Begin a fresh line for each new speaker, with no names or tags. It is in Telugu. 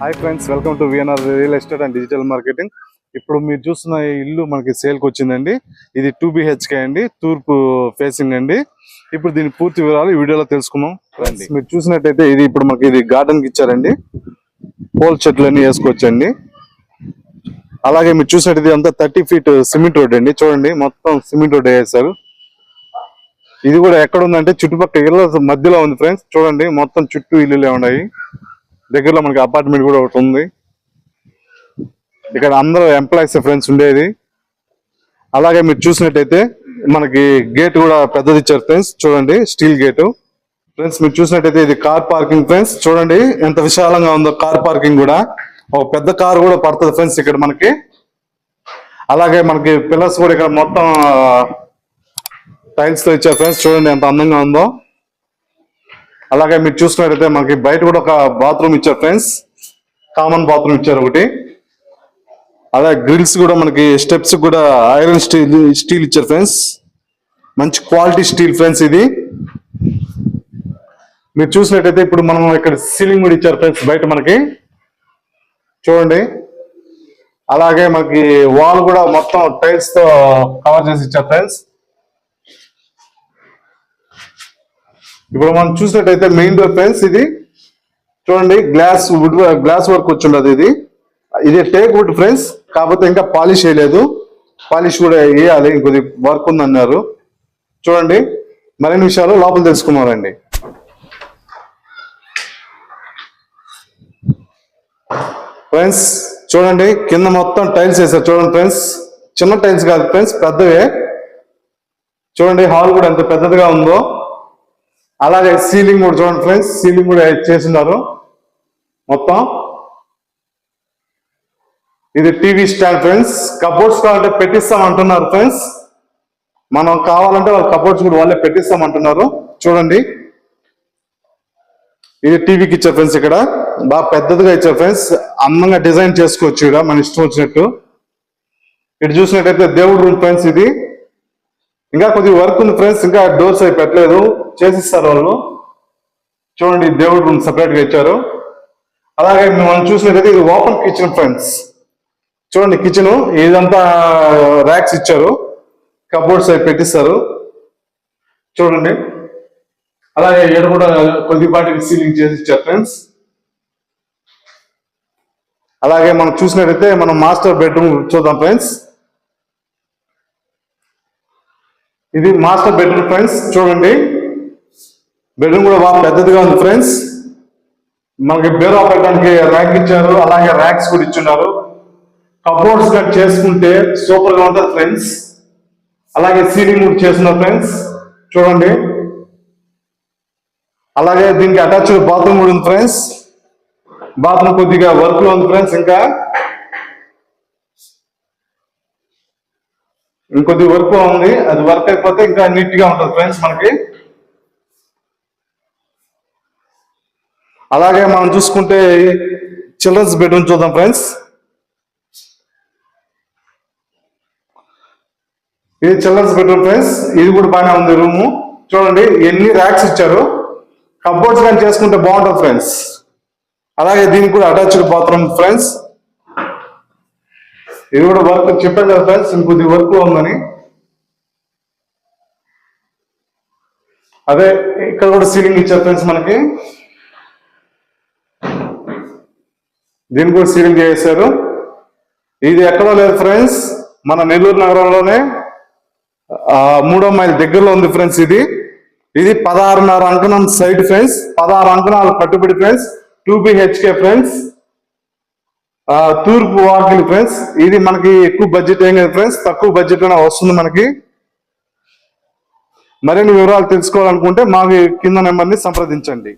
Hi friends, welcome to VNR real estate and digital marketing. ఇప్పుడు మీరు చూస్తున్న ఇల్లు మనకి సేల్కి వచ్చిందండి. ఇది 2 BHK అండి, తూర్పు ఫేసింగ్ అండి. ఇప్పుడు దీని పూర్తి వివరాలు ఈ వీడియోలో తెలుసుకుందాం. ఫ్రెండ్స్, మీరు చూసినట్టయితే ఇది ఇప్పుడు మనకి ఇది గార్డెన్ కి ఇచ్చారండి. పోల్ చెట్లన్నీ వేసుకోవచ్చండి. అలాగే మీరు చూసినట్టు అంతా 30 feet సిమెంట్ రోడ్ అండి. చూడండి, మొత్తం సిమెంట్ రోడ్ వేసారు. ఇది కూడా ఎక్కడ ఉందంటే చుట్టుపక్కల ఇళ్ళ మధ్యలో ఉంది ఫ్రెండ్స్. చూడండి, మొత్తం చుట్టూ ఇల్లులే ఉన్నాయి. దగ్గరలో మనకి అపార్ట్మెంట్ కూడా ఒకటి ఉంది. ఇక్కడ అందరూ ఎంప్లాయీస్ ఫ్రెండ్స్ ఉండేది. అలాగే మీరు చూసినట్టయితే మనకి గేట్ కూడా పెద్దది ఇచ్చారు ఫ్రెండ్స్. చూడండి, స్టీల్ గేటు. ఫ్రెండ్స్, మీరు చూసినట్టయితే ఇది కార్ పార్కింగ్ ఫ్రెండ్స్. చూడండి ఎంత విశాలంగా ఉందో కార్ పార్కింగ్ కూడా. ఒక పెద్ద కార్ కూడా పడుతుంది ఫ్రెండ్స్ ఇక్కడ మనకి. అలాగే మనకి పిల్లర్స్ కూడా ఇక్కడ మొత్తం టైల్స్ తో ఇచ్చారు ఫ్రెండ్స్. చూడండి ఎంత అందంగా ఉందో. అలాగే మీరు చూసుకున్నట్టయితే మనకి బయట కూడా ఒక బాత్రూమ్ ఇచ్చారు ఫ్రెండ్స్. కామన్ బాత్రూమ్ ఇచ్చారు ఒకటి. అలాగే గ్రిల్స్ కూడా మనకి స్టెప్స్ కూడా ఐరన్ స్టీల్ ఇచ్చారు ఫ్రెండ్స్. మంచి క్వాలిటీ స్టీల్ ఫ్రెండ్స్ ఇది. మీరు చూసినట్టయితే ఇప్పుడు మనం ఇక్కడ సీలింగ్ కూడా ఇచ్చారు ఫ్రెండ్స్ బయట మనకి. చూడండి, అలాగే మనకి వాల్ కూడా మొత్తం టైల్స్ తో కవర్ చేసి ఇచ్చారు ఫ్రెండ్స్. ఇప్పుడు మనం చూసినట్టయితే మెయిన్ డోర్ ఫ్రెండ్స్. ఇది చూడండి, గ్లాస్ వర్క్ వచ్చిండదు. ఇది టేక్ వుడ్ ఫ్రెండ్స్. కాకపోతే ఇంకా పాలిష్ వేయలేదు. పాలిష్ కూడా వేయాలి, ఇంకొద్ది వర్క్ ఉందన్నారు. చూడండి, మరిన్ని విషయాలు లోపల తెలుసుకున్నారండి. ఫ్రెండ్స్ చూడండి, కింద మొత్తం టైల్స్ వేసారు. చూడండి ఫ్రెండ్స్, చిన్న టైల్స్ కాదు ఫ్రెండ్స్, పెద్దవే. చూడండి, హాల్ కూడా ఎంత పెద్దదిగా ఉందో. అలాగే సీలింగ్ కూడా చూడండి ఫ్రెండ్స్, సీలింగ్ కూడా చేస్తున్నారు మొత్తం. ఇది టీవీ స్టాండ్ ఫ్రెండ్స్. కబోర్డ్స్ కావాలంటే పెట్టిస్తాం అంటున్నారు ఫ్రెండ్స్. మనం కావాలంటే వాళ్ళ కబోర్డ్స్ కూడా వాళ్ళే పెట్టిస్తాం అంటున్నారు. చూడండి, ఇది టీవీకి ఇచ్చారు ఫ్రెండ్స్. ఇక్కడ బాగా పెద్దదిగా ఇచ్చారు ఫ్రెండ్స్. అందంగా డిజైన్ చేసుకోవచ్చు ఇక్కడ మన ఇష్టం వచ్చినట్టు. ఇటు చూసినట్టయితే దేవుడు రూమ్ ఫ్రెండ్స్. ఇది ఇంకా కొద్దిగా వర్క్ ఉంది ఫ్రెండ్స్. ఇంకా డోర్స్ అవి పెట్టలేదు, చేసిస్తారు వాళ్ళు. చూడండి, దేవుడు రూమ్ సపరేట్ గా ఇచ్చారు. అలాగే మనం చూసినట్టయితే ఇది ఓపెన్ కిచెన్ ఫ్రెండ్స్. చూడండి, కిచెన్ ఇదంతా ర్యాక్స్ ఇచ్చారు, కబోర్డ్స్ అవి పెట్టిస్తారు. చూడండి, అలాగే ఇక్కడ కూడా కొద్దిపాటి సీలింగ్ చేసి ఇచ్చారు ఫ్రెండ్స్. అలాగే మనం చూసినట్టయితే మనం మాస్టర్ బెడ్రూమ్ చూద్దాం ఫ్రెండ్స్. ఇది మాస్టర్ బెడ్రూమ్ ఫ్రెండ్స్. చూడండి, బెడ్రూమ్ కూడా బాగా పెద్దదిగా ఉంది ఫ్రెండ్స్. మనకి బీరువా పెట్టడానికి ర్యాక్ ఇచ్చారు. అలాగే ర్యాక్స్ కూడా ఇచ్చున్నారు. కబోర్డ్స్ కట్ చేసుకుంటే సూపర్ గా ఉంటుంది ఫ్రెండ్స్. అలాగే సీలింగ్ కూడా చేస్తున్నారు ఫ్రెండ్స్. చూడండి, అలాగే దీనికి అటాచ్డ్ బాత్రూమ్ కూడా ఉంది ఫ్రెండ్స్. బాత్రూమ్ కొద్దిగా వర్క్ లో ఉంది ఫ్రెండ్స్. ఇంకా ఇంకొద్ది వర్క్ ఉంది. అది వర్క్ అయిపోతే ఇంకా నీట్ గా ఉంటుంది ఫ్రెండ్స్ మనకి. అలాగే మనం చూసుకుంటే చిల్డ్రన్స్ బెడ్రూమ్ చూద్దాం ఫ్రెండ్స్. ఇది చిల్డ్రన్స్ బెడ్రూమ్ ఫ్రెండ్స్. ఇది కూడా బాగానే ఉంది రూము. చూడండి, ఎన్ని ర్యాక్స్ ఇచ్చారు. కబోర్డ్స్ కానీ చేసుకుంటే బాగుంటుంది ఫ్రెండ్స్. అలాగే దీనికి కూడా అటాచ్డ్ బాత్రూమ్ ఫ్రెండ్స్. ఇది కూడా వర్క్ చెప్పాను కదా ఫ్రెండ్స్, ఇంకొద్ది వర్క్ ఉందని. అదే ఇక్కడ కూడా సీలింగ్ ఇచ్చారు ఫ్రెండ్స్ మనకి. దీన్ని కూడా సీలింగ్ చేశారు. ఇది ఎక్కడో లేదు ఫ్రెండ్స్, మన నెల్లూరు నగరంలోనే 3వ మైల్ దగ్గరలో ఉంది ఫ్రెండ్స్. ఇది 16.5 అంకణం సైట్ ఫ్రెండ్స్. 16 అంకణాలు కట్టుబడి ఫ్రెండ్స్. 2 BHK friends. తూర్పు వాకిలి ఫ్రెండ్స్. ఇది మనకి ఎక్కువ బడ్జెట్ ఏం కదా ఫ్రెండ్స్, తక్కువ బడ్జెట్ లోనే వస్తుంది మనకి. మరిన్ని వివరాలు తెలుసుకోవాలనుకుంటే మాకు కింద నెంబర్ని సంప్రదించండి.